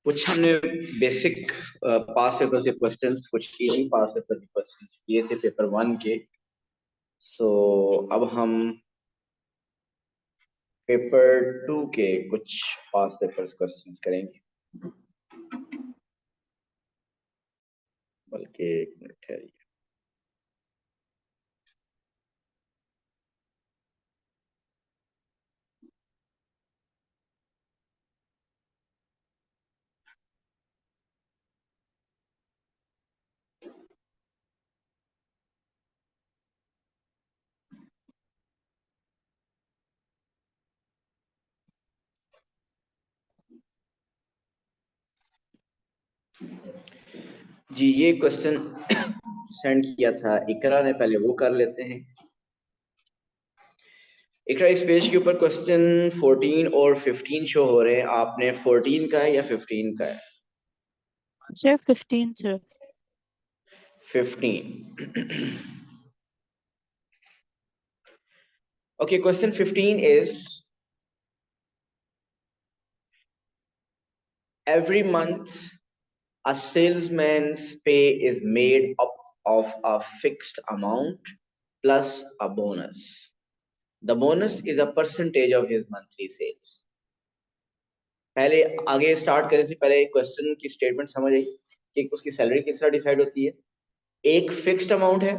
कुछ हमने बेसिक पास पेपर से क्वेश्चंस, कुछ इजी पास पेपर के क्वेश्चंस किए थे पेपर 1 के। तो अब हम पेपर 2 के कुछ पास पेपर्स क्वेश्चंस करेंगे। बल्कि एक मिनट ठहरिए। जी, ये क्वेश्चन सेंड किया था इकरा ने, पहले वो कर लेते हैं। इकरा, इस पेज के ऊपर क्वेश्चन 14 और 15 शो हो रहे हैं। आपने 14 का है या 15 का है? Sir 15 sir. 15। Okay, question 15 is, every month a salesman's pay is made up of a fixed amount plus a bonus. The bonus is a percentage of his monthly sales. पहले आगे स्टार्ट करने से पहले क्वेश्चन की statement समझ आई कि उसकी salary किस तरह डिसाइड होती है। एक फिक्स्ड अमाउंट है,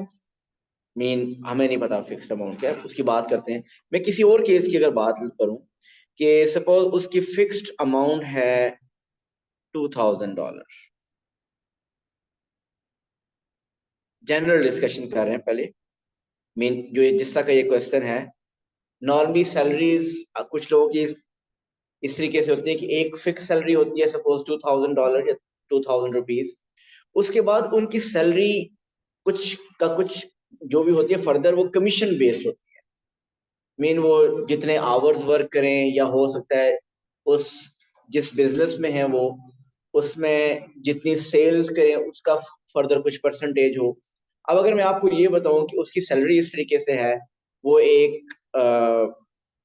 हमें नहीं पता फिक्स्ड अमाउंट क्या है, उसकी बात करते हैं। मैं किसी और केस की अगर बात करूं कि सपोज उसकी फिक्स्ड अमाउंट है $2000। जनरल डिस्कशन कर रहे हैं पहले। जो जिस तरह का ये क्वेश्चन है, नॉर्मली सैलरीज कुछ लोगों की इस तरीके से होती है कि एक फिक्स सैलरी होती है, सपोज $2000 या ₹2000। उसके बाद उनकी सैलरी कुछ जो भी होती है फर्दर वो कमीशन बेस्ड होती है। वो जितने आवर्स वर्क करें, या हो सकता है उस जिस बिजनेस में है वो उसमें जितनी सेल्स करें उसका फर्दर कुछ परसेंटेज हो। अब अगर मैं आपको ये बताऊं कि उसकी सैलरी इस तरीके से है, वो एक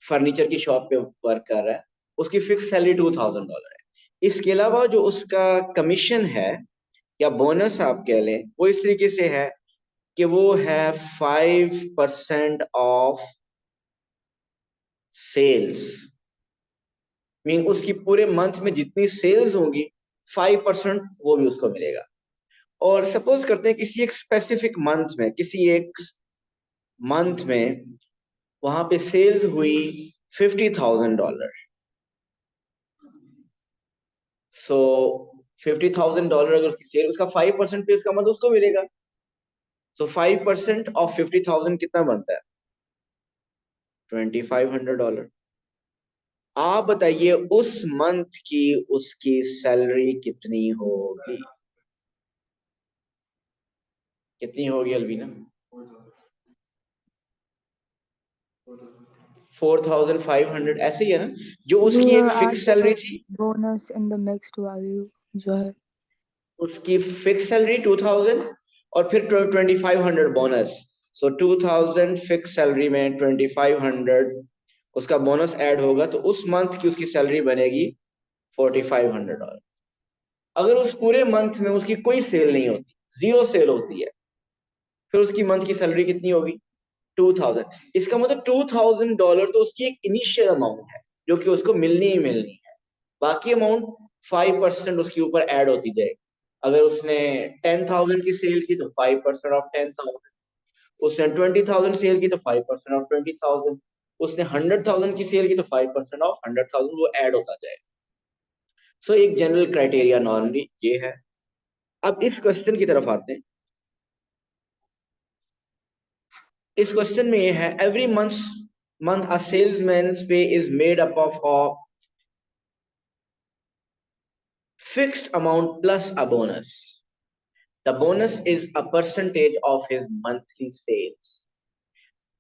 फर्नीचर की शॉप पे वर्क कर रहा है, उसकी फिक्स सैलरी $2000 है। इसके अलावा जो उसका कमीशन है या बोनस आप कह लें, वो इस तरीके से है कि वो है 5% ऑफ सेल्स। उसकी पूरे मंथ में जितनी सेल्स होंगी 5% वो भी उसको मिलेगा। और सपोज करते हैं किसी एक स्पेसिफिक मंथ में वहां पे सेल्स हुई $50,000। सो $50,000 अगर उसकी सेल, उसका 5% पे उसका मतलब उसको मिलेगा। सो 5% ऑफ 50,000 कितना बनता है? $2,500। आप बताइए उस मंथ की उसकी सैलरी कितनी होगी? कितनी होगी अलवीना? 4,500, ऐसे ही है ना? जो उसकी एक फिक्स सैलरी थी, bonus in the mixed value जो है, उसकी फिक्स सैलरी 2000 और फिर 2500 बोनस। सो 2000 फिक्स सैलरी में 2500 उसका बोनस ऐड होगा, तो उस मंथ की उसकी सैलरी बनेगी $4,500। अगर उस पूरे मंथ में उसकी कोई सेल नहीं होती, जीरो सेल होती है, फिर उसकी मंथ की सैलरी कितनी होगी? 2000। इसका मतलब $2000 तो उसकी एक इनिशियल अमाउंट है जो कि उसको मिलनी ही मिलनी है। बाकी अमाउंट 5% उसके ऊपर ऐड होती जाएगी। अगर उसने 10,000 की सेल की तो 5% ऑफ 10,000, उसने 20,000 सेल की तो 5% ऑफ 20,000, उसने 100,000 की सेल की तो 5% ऑफ 100,000, वो ऐड होता जाएगा। सो एक जनरल क्राइटेरिया नॉर्मली ये है। अब इस क्वेश्चन की तरफ आते हैं। इस क्वेश्चन में ये है, एवरी मंथ अ सेल्समैन्स पे is made up of fixed amount plus a bonus. The bonus is a percentage of his monthly sales.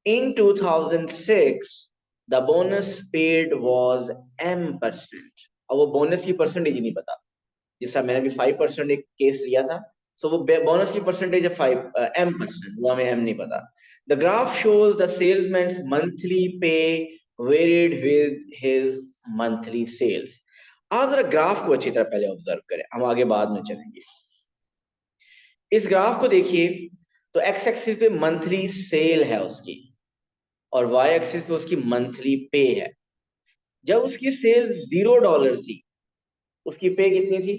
In 2006, the bonus paid was M%. अब वो बोनस की परसेंटेज ही नहीं पता, जिसका मैंने भी 5% एक केस लिया था। सो वो बोनस की परसेंटेज है 5 M%, वो हमें M नहीं पता। The graph shows the salesman's monthly pay varied with his monthly sales. आप जरा ग्राफ को अच्छी तरह पहले ऑब्जर्व करें, हम आगे बाद में चलेंगे। इस ग्राफ को देखिए तो एक्स एक्सिस पे मंथली सेल है उसकी, और वाई एक्सिस पे उसकी मंथली पे है। जब उसकी सेल $0 थी, उसकी पे कितनी थी?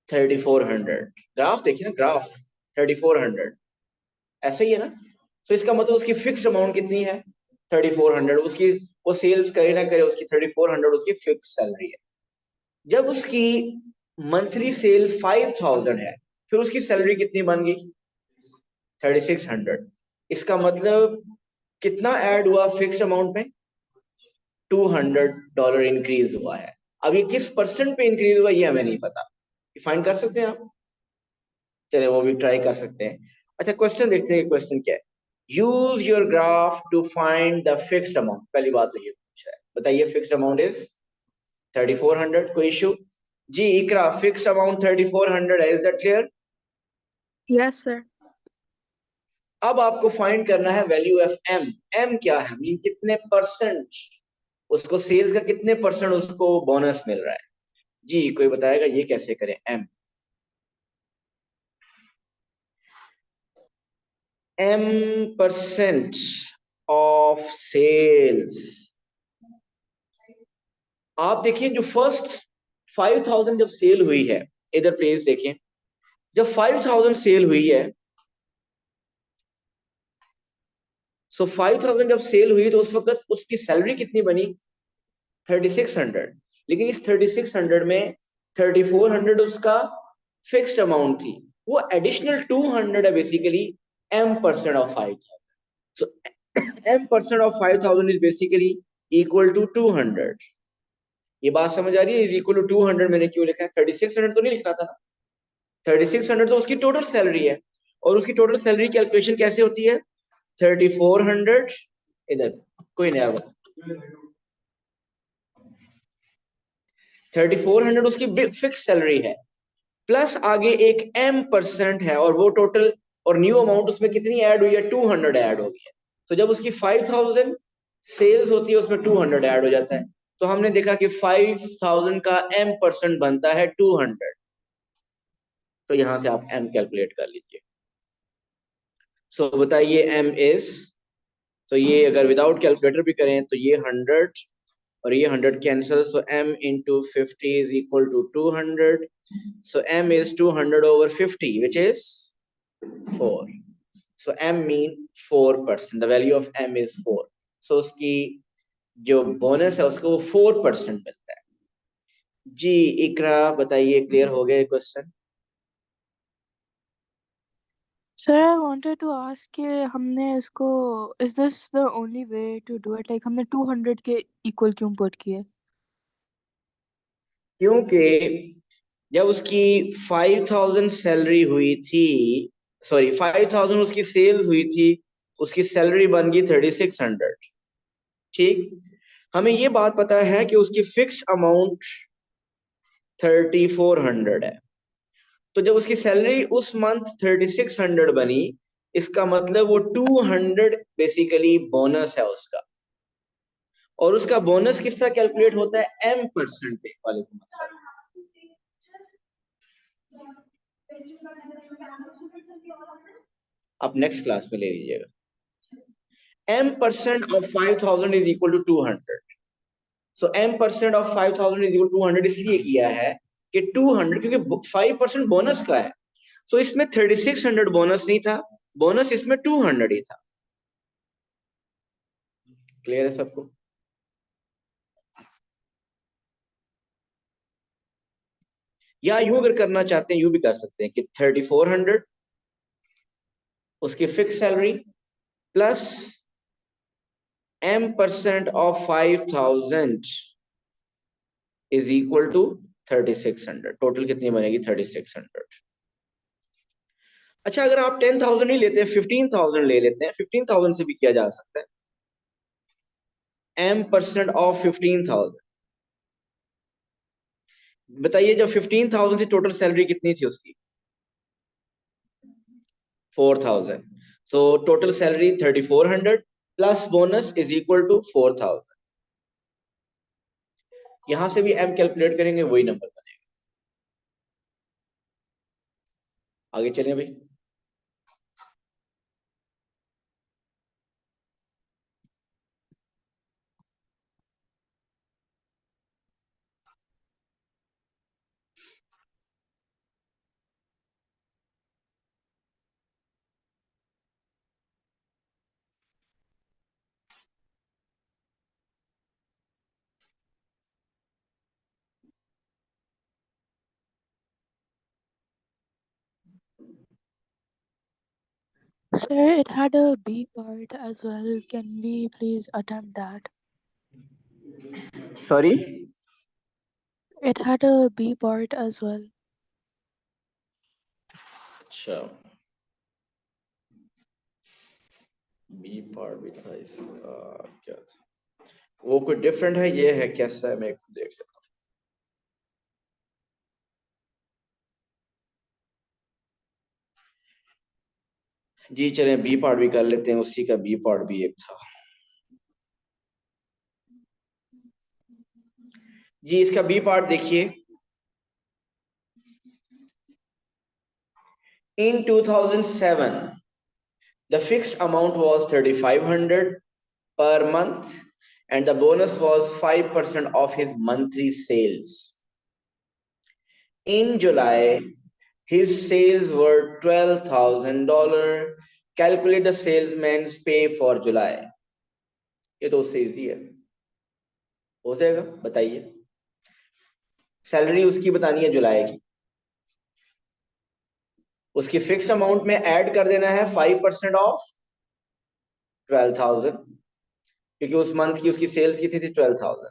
3400। ग्राफ देखिए ना, ग्राफ 3400, ऐसे ही है ना। तो इसका मतलब उसकी फिक्स्ड अमाउंट कितनी है? 3400। उसकी वो सेल्स करे ना करे, उसकी 3400 उसकी फिक्स सैलरी है। जब उसकी मंथली सेल 5000 है, फिर उसकी सैलरी कितनी बन गई? 3600। इसका मतलब कितना ऐड हुआ फिक्स्ड अमाउंट में? $200 इंक्रीज हुआ है। अब ये किस परसेंट पे इंक्रीज हुआ ये हमें नहीं पता, फाइंड कर सकते हैं आप? चले वो भी ट्राई कर सकते हैं। अच्छा, क्वेश्चन देखते हैं, क्वेश्चन क्या है। Use your graph to find the fixed amount. पहली बात तो ये पूछा है, बताइए फिक्स्ड अमाउंट इज 3400। कोई इशू? जी इकरा, फिक्स्ड अमाउंट 3400 है, is that clear? Yes, sir. अब आपको फाइंड करना है वैल्यू ऑफ एम। एम क्या है? मीन कितने परसेंट उसको सेल्स का, कितने परसेंट उसको बोनस मिल रहा है। जी कोई बताएगा ये कैसे करें? M percent of sales. आप देखिए जो फर्स्ट 5000 जब सेल हुई है, इधर प्लीज देखें, जब 5000 सेल हुई है, सो 5000 जब सेल हुई तो उस वक्त उसकी सैलरी कितनी बनी? 3600। लेकिन इस 3600 में 3400 उसका फिक्स्ड अमाउंट थी, वो एडिशनल 200 है basically m percent of 5000। So m percent of 5000 is basically equal to 200। ये बात समझ आ रही है? इज इक्वल टू 200 मैंने क्यों लिखा है? 3600 तो नहीं लिखना था ना। 3600 तो उसकी टोटल सैलरी है, और उसकी टोटल सैलरी कैलकुलेशन कैसे होती है? 3400, इधर कोई नया बात, 3400 उसकी फिक्स सैलरी है, प्लस आगे एक एम परसेंट है, और वो टोटल, और न्यू अमाउंट उसमें कितनी ऐड हुई है? 200 ऐड हो गई है। तो जब उसकी 5000 सेल्स होती है उसमें 200 ऐड हो जाता है। तो हमने देखा कि 5000 का एम परसेंट बनता है 200। तो यहां से आप एम कैलकुलेट कर लीजिए। सो बताइए एम इज, तो ये अगर विदाउट कैलकुलेटर भी करें तो ये 100 और ये 100 cancel, so m into 50 is equal to 200। So m is 200 over 50 which is 4। So m mean 4%, the value of m is 4। So उसकी जो बोनस है उसको वो 4% मिलता है। जी इकरा बताइए, क्लियर हो गया question? Sir, I wanted to ask कि हमने इसको is this the only way to do it? Like हमने 200 के equal क्यों put किए? क्योंकि जब उसकी 5000 सैलरी हुई थी, सॉरी 5000 उसकी सेल्स हुई थी, उसकी सैलरी बन गई 3600। ठीक, हमें ये बात पता है कि उसकी फिक्स्ड अमाउंट 3400 है। तो जब उसकी सैलरी उस मंथ 3600 बनी, इसका मतलब वो 200 बेसिकली बोनस है उसका। और उसका बोनस किस तरह कैलकुलेट होता है? एम परसेंट पे। वालेकुम अस्सलाम। आप नेक्स्ट क्लास में ले लीजिएगा। m percent of 5000 is equal to 200। So m percent of 5000 is equal to 200 इसलिए किया है कि 200 क्योंकि 5% बोनस का है। सो इसमें 3600 बोनस नहीं था, बोनस इसमें 200 ही था। क्लियर है सबको? या यूं अगर करना चाहते हैं यूं भी कर सकते हैं कि 3400 उसकी fix salary plus m percent of 5000 is equal to 3600। Total कितनी बनेगी? 3600। अच्छा, अगर आप 10,000 नहीं लेते, 15,000 ले लेते हैं, 15,000 से भी किया जा सकता है। m परसेंट ऑफ 15,000, बताइए जब 15,000 से टोटल सैलरी कितनी थी उसकी? 4,000। So total salary 3400 plus bonus is equal to 4,000। यहां से भी m कैलकुलेट करेंगे, वही नंबर बनेगा। आगे चलें भाई। Sir, it had a B part as well. Can we please attempt that? Sorry, It had a B part as well. अच्छा, बी पार्ट भी था इसका, क्या था वो, कोई डिफरेंट है, ये है कैसा है, मैं देख लेता हूँ। जी चलें, बी पार्ट भी कर लेते हैं, उसी का बी पार्ट भी एक था जी। इसका बी पार्ट देखिए, इन 2007 the fixed amount was 3500 per month and the bonus was 5% of his monthly sales. In July, his sales were $12,000. Calculate the salesman's pay for July. ये तो उससे इजी है, हो जाएगा। बताइए, सैलरी उसकी बतानी है जुलाई की, उसकी फिक्स्ड अमाउंट में ऐड कर देना है 5% ऑफ 12,000, क्योंकि उस मंथ की उसकी सेल्स की थी 12,000।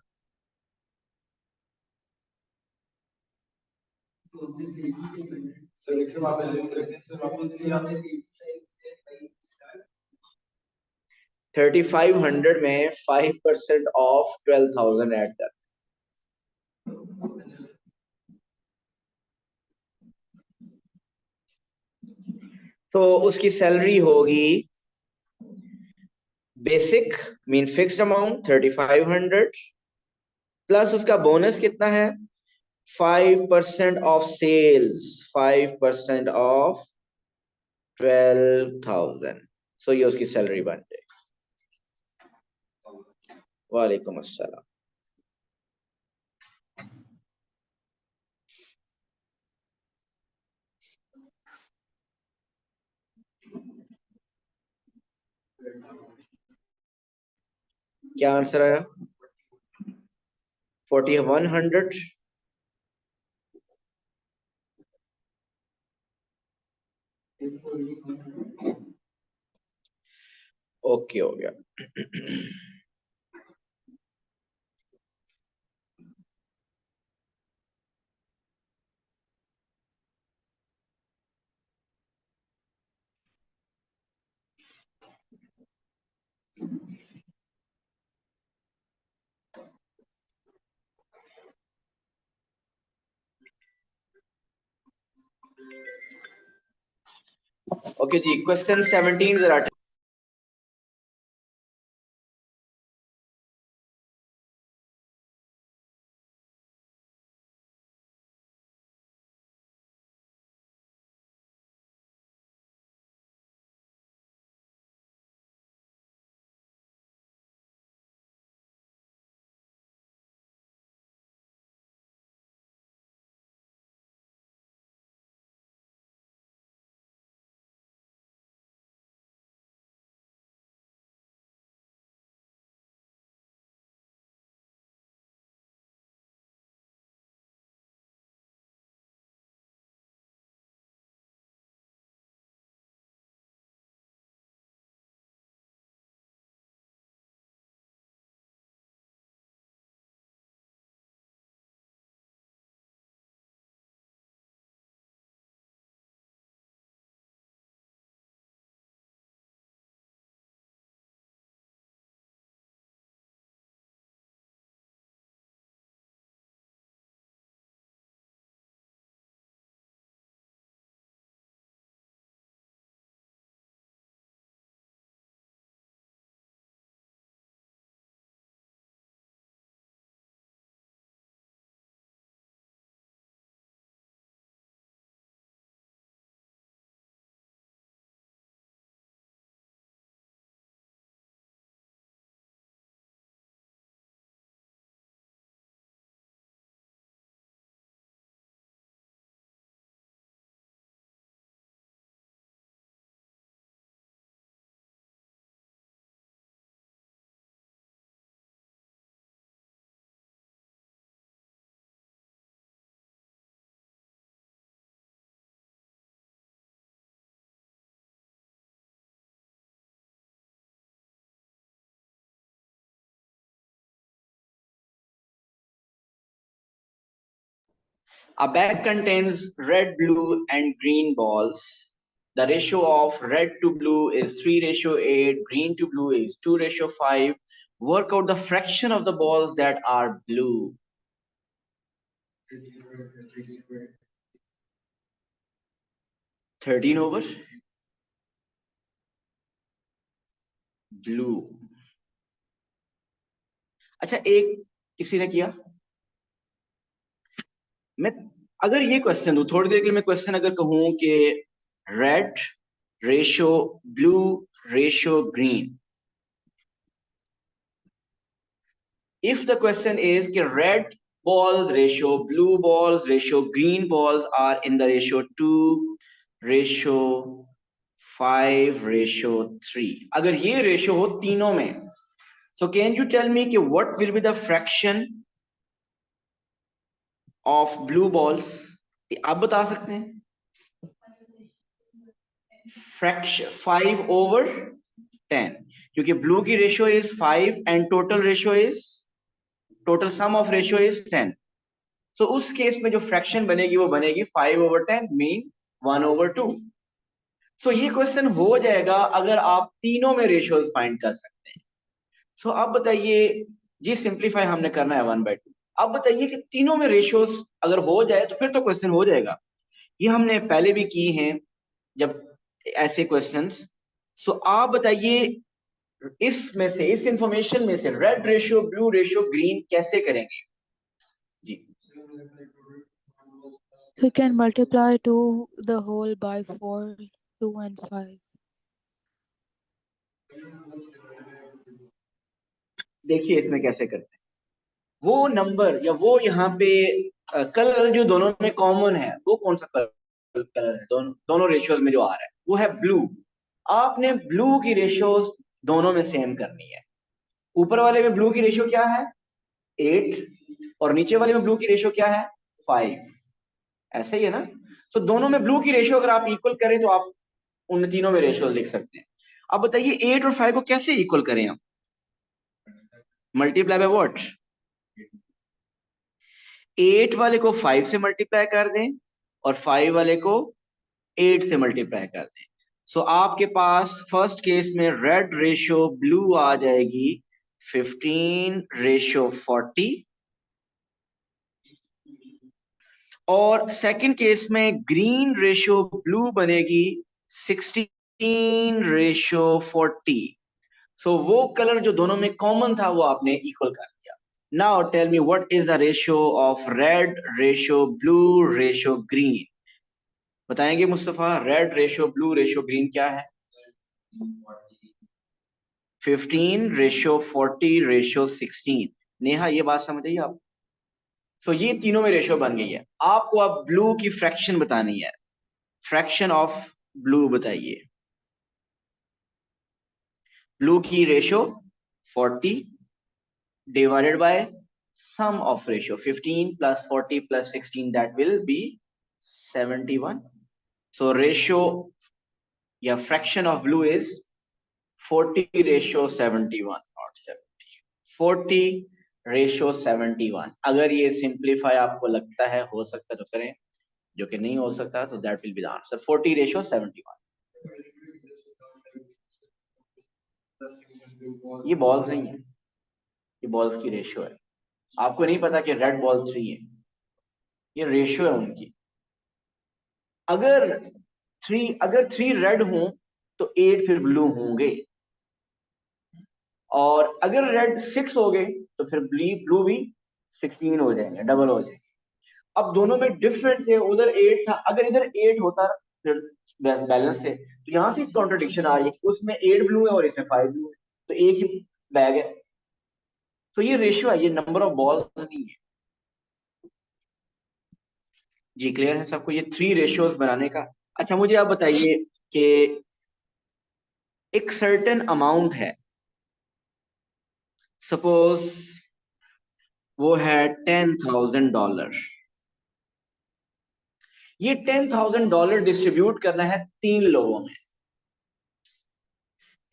$3,500 में 5% ऑफ 12,000 ऐड कर, तो उसकी सैलरी होगी basic mean fixed amount 3,500 plus उसका बोनस कितना है 5% ऑफ सेल्स, 5% ऑफ 12,000। सो ये उसकी सैलरी बन जाएगी। वालेकुम अस्सलाम। क्या आंसर आया? 4,100। ओके, हो गया। ओके जी, क्वेश्चन 17 जरा A bag contains red, blue, and green balls. The ratio of red to blue is 3:8, green to blue is 2:5. Work out the fraction of the balls that are blue. 13 over blue. अच्छा, एक किसी ने किया। मैं अगर ये question दूं, थोड़ी देर के लिए मैं क्वेश्चन अगर कहूं कि red ratio blue ratio green, if the question is कि red balls ratio, blue balls ratio, green balls are in the ratio 2:5:3, अगर ये रेशियो हो तीनों में, so can you tell me कि what will be the fraction of blue balls? आप बता सकते हैं? फ्रैक्शन 5/10, क्योंकि ब्लू की ratio is 5 and total sum of ratio is 10. सो उस केस में जो फ्रैक्शन बनेगी वो बनेगी 5/10 मीन 1/2. सो ये क्वेश्चन हो जाएगा अगर आप तीनों में रेशियोज फाइंड कर सकते हैं. सो अब बताइए जी, सिंप्लीफाई हमने करना है 1/2. अब बताइए कि तीनों में रेशियोज अगर हो जाए तो फिर तो क्वेश्चन हो जाएगा. ये हमने पहले भी की हैं जब ऐसे क्वेश्चंस. सो आप बताइए इसमें से, इस इंफॉर्मेशन में से red ratio blue ratio green कैसे करेंगे जी? We can multiply to the whole by 4, 2 and 5. देखिए इसमें कैसे करते हैं. वो नंबर या वो यहाँ पे कलर जो दोनों में कॉमन है, वो कौन सा कलर है दोनों रेशियोज में जो आ रहा है, वो है ब्लू. आपने ब्लू की रेशियोज दोनों में सेम करनी है. ऊपर वाले में ब्लू की रेशियो क्या है 8 और नीचे वाले में ब्लू की रेशियो क्या है 5. ऐसे ही है ना. सो दोनों में ब्लू की रेशियो अगर आप इक्वल करें तो आप उन तीनों में रेशियो लिख सकते हैं. अब बताइए 8 और 5 को कैसे इक्वल करें हम? Multiply by what? 8 वाले को 5 से मल्टीप्लाई कर दें और 5 वाले को 8 से मल्टीप्लाई कर दें. सो आपके पास फर्स्ट केस में रेड रेशियो ब्लू आ जाएगी 15:40 और सेकंड केस में ग्रीन रेशियो ब्लू बनेगी 16:40. सो वो कलर जो दोनों में कॉमन था वो आपने इक्वल कर दिया. Now tell me what is the ratio of red ratio blue ratio green? बताएंगे Mustafa, red ratio blue ratio green क्या है? 15:40:16. नेहा ये बात समझ आइए आप? सो ये तीनों में रेशियो बन गई है. आपको अब ब्लू की फ्रैक्शन बतानी है. फ्रैक्शन ऑफ ब्लू बताइए. ब्लू की ratio 40 divided by sum of ratio 15 plus 40 plus 16, that will be 71. So ratio या fraction of blue is 40:71 not 70. 40:71. अगर ये सिंप्लीफाई आपको लगता है हो सकता है तो करें, जो कि नहीं हो सकता तो that will be the answer 40:71. ये बॉल्स नहीं है, ये बॉल्स की रेशियो है. आपको नहीं पता कि रेड बॉल 3 है, ये रेशियो है उनकी. अगर 3 रेड हों तो 8 फिर ब्लू होंगे, और अगर रेड 6 हो गए तो फिर ब्लू भी 16 हो जाएंगे, डबल हो जाएंगे. अब दोनों में डिफरेंट थे, उधर 8 था, अगर इधर 8 होता फिर बैलेंस थे. तो यहां से कॉन्ट्रडिक्शन आ रही है कि उसमें 8 ब्लू है और इसमें 5 ब्लू है, तो एक ही बैग है. तो ये रेशियो है, ये नंबर ऑफ बॉल्स नहीं है जी. क्लियर है सबको ये 3 रेशियोज बनाने का? अच्छा मुझे आप बताइए कि एक सर्टेन अमाउंट है, सपोज वो है $10,000. ये $10,000 डिस्ट्रीब्यूट करना है 3 लोगों में.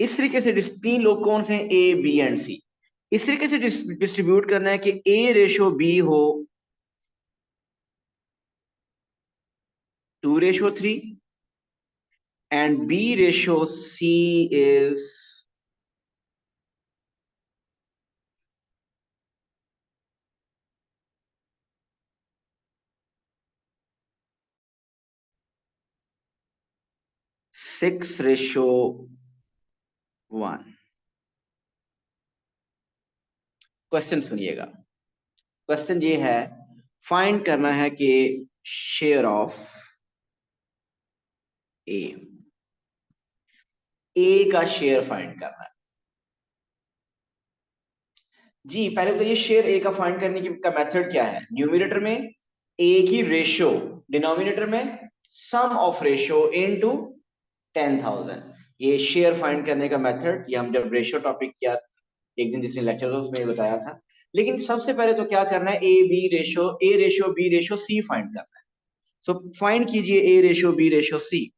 इस तरीके से 3 लोग कौन से हैं? ए बी एंड सी. इस तरीके से डिस्ट्रीब्यूट करना है कि ए रेशो बी हो 2:3, and B ratio C is 6:1। Question सुनिएगा। क्वेश्चन ये है, फाइंड करना है कि शेयर ऑफ ए का शेयर फाइंड करना है। जी पहले तो ये शेयर ए का फाइंड करने का मेथड क्या है? न्यूमरेटर में ए की रेशियो, डिनोमिनेटर में सम ऑफ रेशियो इनटू 10,000। ये शेयर फाइंड करने का मेथड, ये हम जब रेशियो टॉपिक किया एक दिन जिसने लेक्चर था उसमें बताया था। लेकिन सबसे पहले तो क्या करना है, A ratio B ratio C find करना है। सो फाइंड कीजिए A ratio B ratio C.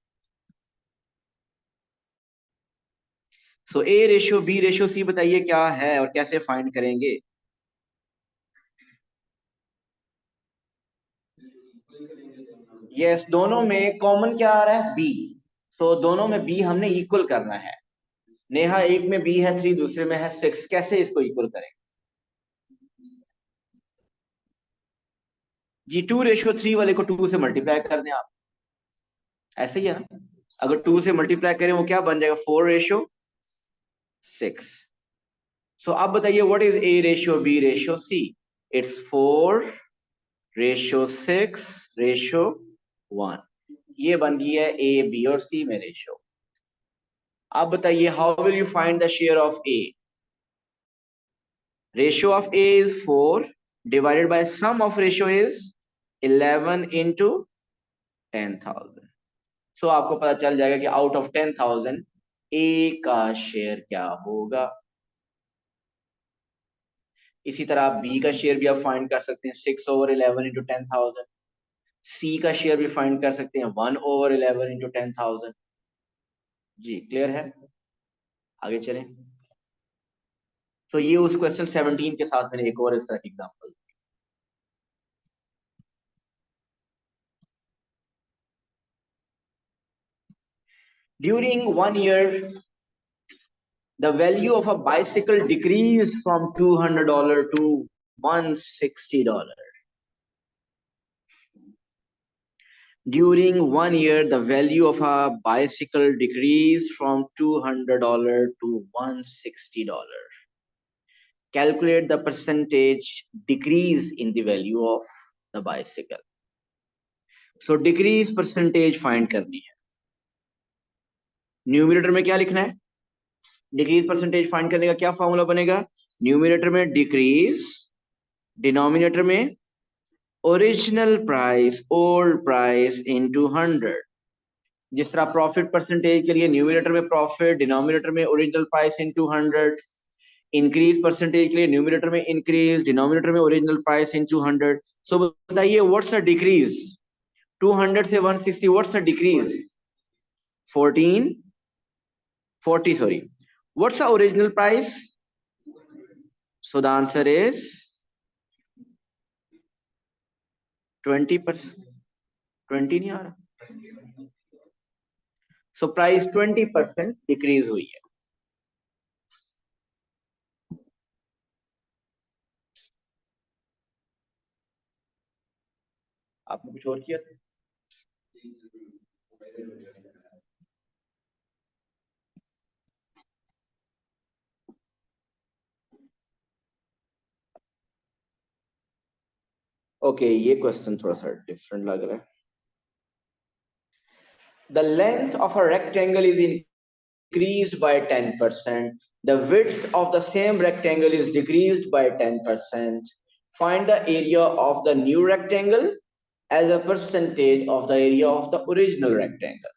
So A ratio B ratio C बताइए क्या है और कैसे फाइंड करेंगे? यस, दोनों में कॉमन क्या आ रहा है? बी। तो दोनों में बी हमने इक्वल करना है। नेहा, एक में बी है 3, दूसरे में है 6, कैसे इसको इक्वल करें? जी 2:3 वाले को 2 से मल्टीप्लाई कर दें आप, ऐसे ही है ना? अगर 2 से मल्टीप्लाई करें वो क्या बन जाएगा? 4:6। सो अब बताइए what is A ratio B ratio C? It's 4:6:1। ये बन गई है ए बी और सी में रेशियो। अब बताइए how will you find the share of A? Ratio of A is 4 divided by sum of ratio is 11 into 10,000। So आपको पता चल जाएगा कि out of 10,000 A का शेयर क्या होगा। इसी तरह आप B का शेयर भी आप फाइंड कर सकते हैं 6/11 into 10,000। C का शेयर भी फाइंड कर सकते हैं 1/11 into 10,000। जी क्लियर है? आगे चलें। तो ये उस क्वेश्चन 17 के साथ मैंने एक और इस तरह की example. During 1 year, the value of a bicycle decreased from $200 to $160. During 1 year, the value of a bicycle decreased from $200 to $160. Calculate the percentage decrease in the value of the bicycle. So decrease percentage find करनी है। Numerator में क्या लिखना है? Decrease percentage find करने का क्या formula बनेगा? न्यूमरेटर में डिक्रीज, डिनोमिनेटर में original price old price into 100। जिस तरह प्रॉफिट परसेंटेज के लिए न्यूमरेटर में प्रॉफिट, डिनोमिनेटर में original price into 100। Increase percentage के लिए न्यूमरेटर में इंक्रीज, डिनोमिनेटर में ओरिजिनल प्राइस इनटू 100। सो बताइए व्हाट्स द डिक्रीज? 200 से 160, what's the decrease? 40, sorry। What's the original price? So the answer is 20%। 20 नहीं आ रहा। So price 20% डिक्रीज हुई है। आपने कुछ और किया था? ओके, ये क्वेश्चन थोड़ा सा डिफरेंट लग रहा है। The length of a rectangle is increased by 10%. The width of the same rectangle is decreased by 10%. Find the area of the new rectangle as a percentage of the area of the original rectangle.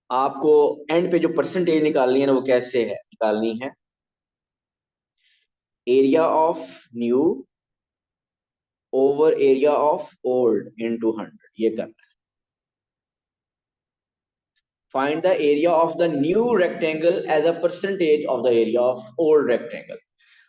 आपको and पे जो percentage निकालनी है ना, वो कैसे है निकालनी है? Area of new over area of old into 100, ये करना है। Find the area of the new rectangle as a percentage of the area of old rectangle.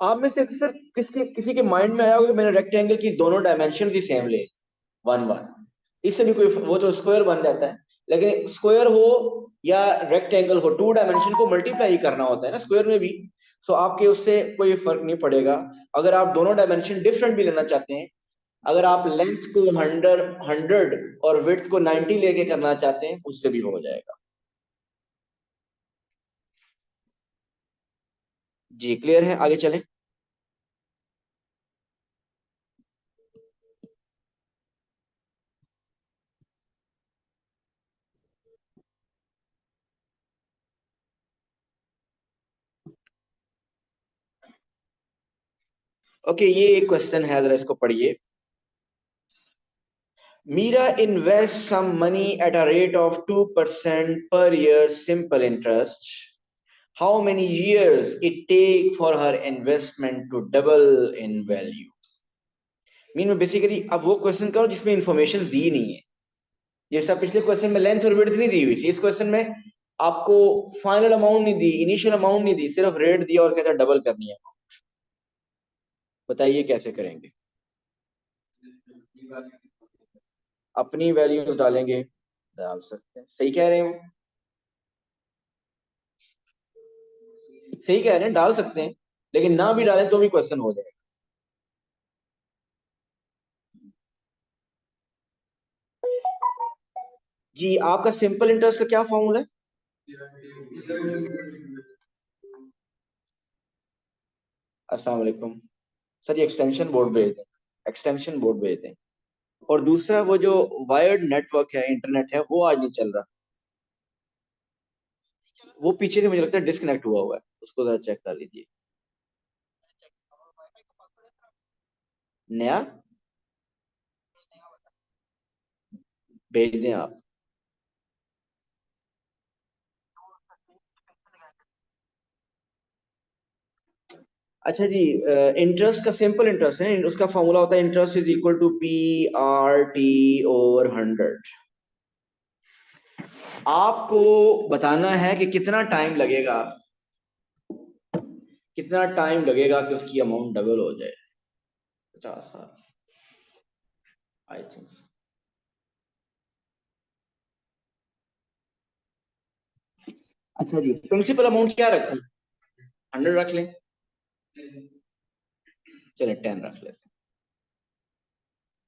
आप में से अक्सर किसी के माइंड में आया होगा कि मैंने रेक्टेंगल की दोनों डायमेंशन ही सेम ले, 1 1, इससे भी कोई, वो तो स्क्वायर बन जाता है। लेकिन स्क्वायर हो या रेक्टेंगल हो, 2 डायमेंशन को मल्टीप्लाई करना होता है ना स्क्वायर में भी। सो आपके उससे कोई फर्क नहीं पड़ेगा। अगर आप दोनों डायमेंशन डिफरेंट भी लेना चाहते हैं, अगर आप लेंथ को 100 और विड्थ को 90 लेके करना चाहते हैं, उससे भी हो जाएगा। जी क्लियर है, आगे चलें। ओके, ये एक क्वेश्चन है, जरा इसको पढ़िए। Meera invest some money at a rate of 2% per year simple interest. How many years it take for her investment to double in value? Mean में बेसिकली अब वो क्वेश्चन करो जिसमें इंफॉर्मेशन दी नहीं है। जैसा पिछले क्वेश्चन में लेंथ और विड्थ नहीं दी हुई थी, इस क्वेश्चन में आपको फाइनल अमाउंट नहीं दी, इनिशियल अमाउंट नहीं दी, सिर्फ रेट दिया और कहता डबल करनी है। बताइए कैसे करेंगे? अपनी वैल्यूज डालेंगे, डाल सकते हैं, सही कह रहे हैं, सही कह रहे हैं, डाल सकते हैं। लेकिन ना भी डालें तो भी क्वेश्चन हो जाएगा। जी, आपका सिंपल इंटरेस्ट का क्या फॉर्मूला है? अस्सलाम वालेकुम सर, ये एक्सटेंशन बोर्ड भेज दें, एक्सटेंशन बोर्ड भेज दें। और दूसरा, वो जो वायर्ड नेटवर्क है, इंटरनेट है, वो आज नहीं चल रहा। वो पीछे से मुझे लगता है डिस्कनेक्ट हुआ हुआ है, उसको जरा चेक कर लीजिए। नया भेज दें आप। अच्छा जी, इंटरेस्ट का सिंपल इंटरेस्ट है, उसका फॉर्मूला होता है interest is equal to P/R/T/100। आपको बताना है कि कितना टाइम लगेगा, कितना टाइम लगेगा कि उसकी अमाउंट डबल हो जाए। 50 साल, आई थिंक। अच्छा जी, प्रिंसिपल अमाउंट क्या रखें? 100 रख लें, चले 10 रख लेते हैं।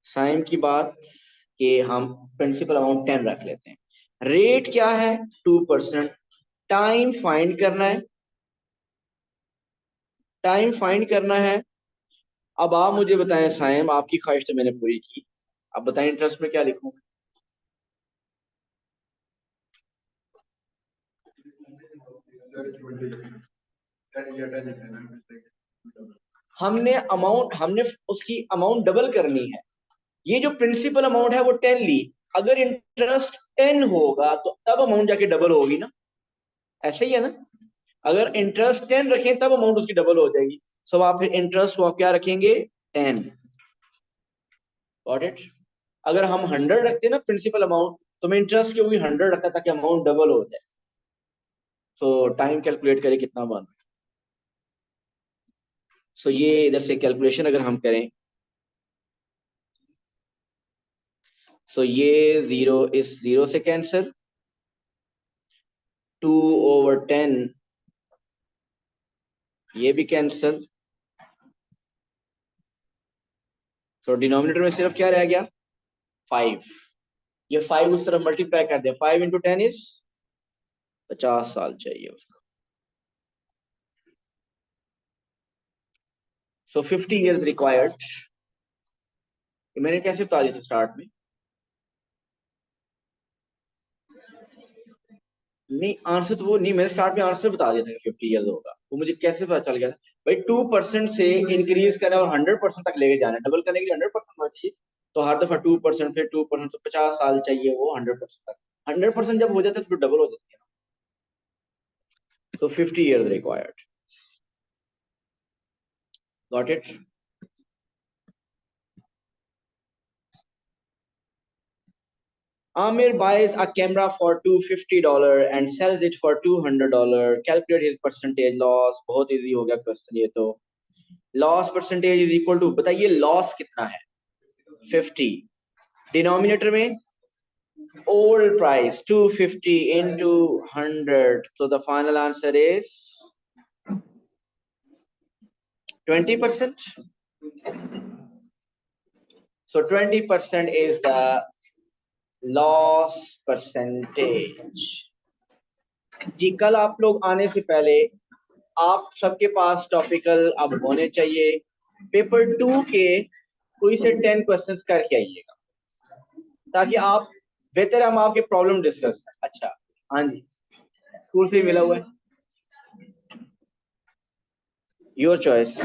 साइन की बात कि हम प्रिंसिपल अमाउंट 10 रख लेते हैं। रेट क्या है? 2%। टाइम फाइंड करना है, टाइम फाइंड करना है। अब आप मुझे बताएं साइम, आपकी ख्वाहिश तो मैंने पूरी की, अब बताएं इंटरेस्ट में क्या लिखूं? हमने उसकी अमाउंट डबल करनी है। ये जो प्रिंसिपल अमाउंट है वो 10 ली, अगर इंटरेस्ट 10 होगा तो तब अमाउंट जाके डबल होगी ना, ऐसे ही है ना। अगर इंटरेस्ट 10 रखें तब अमाउंट उसकी डबल हो जाएगी। सो आप फिर इंटरेस्ट को आप क्या रखेंगे? 10। Got it? अगर हम 100 रखते ना प्रिंसिपल अमाउंट, तो मैं इंटरेस्ट की भी 100 रखता ताकि अमाउंट डबल हो जाए। सो टाइम कैलकुलेट करें कितना बन। सो ये इधर से कैलकुलेशन अगर हम करें, सो ये 0 इस 0 से कैंसिल, 2/10 ये भी कैंसिल। सो डिनोमिनेटर में सिर्फ क्या रह गया? 5। ये 5 उस तरफ मल्टीप्लाई कर दिया, 5 × 10 इज 50 साल चाहिए उसको। सो 50 years रिक्वायर्ड। मैंने कैसे बता दिया था स्टार्ट में? नहीं, आंसर तो वो नहीं, मैंने स्टार्ट में आंसर बता दिया था कि 50 years होगा, वो मुझे कैसे पता चल गया? भाई 2% से इंक्रीज करना और 100% तक लेके जाना, डबल करने के लिए 100% होना चाहिए। तो हर दफा 2%, फिर 2%, तो 50 साल चाहिए वो 100% तक। 100% जब हो जाता है तो डबल हो जाती है। सो 50 years required. Got it? Amir buys a camera for $250 and sells it for $200. Calculate his percentage loss. बहुत इजी हो गया क्वेश्चन ये तो। Loss percentage is equal to, बताइए लॉस कितना है, 50, डिनोमिनेटर में old price 250 into 100, so the final answer is 20%. So 20% is the loss percentage. जी कल आप लोग आने से पहले आप सबके पास टॉपिकल अब होने चाहिए, पेपर 2 के कोई से 10 क्वेश्चंस करके आइएगा ताकि आप बेहतर हम आपके प्रॉब्लम डिस्कस करें। अच्छा हाँ जी, स्कूल से ही मिला हुआ है, योर चॉइस।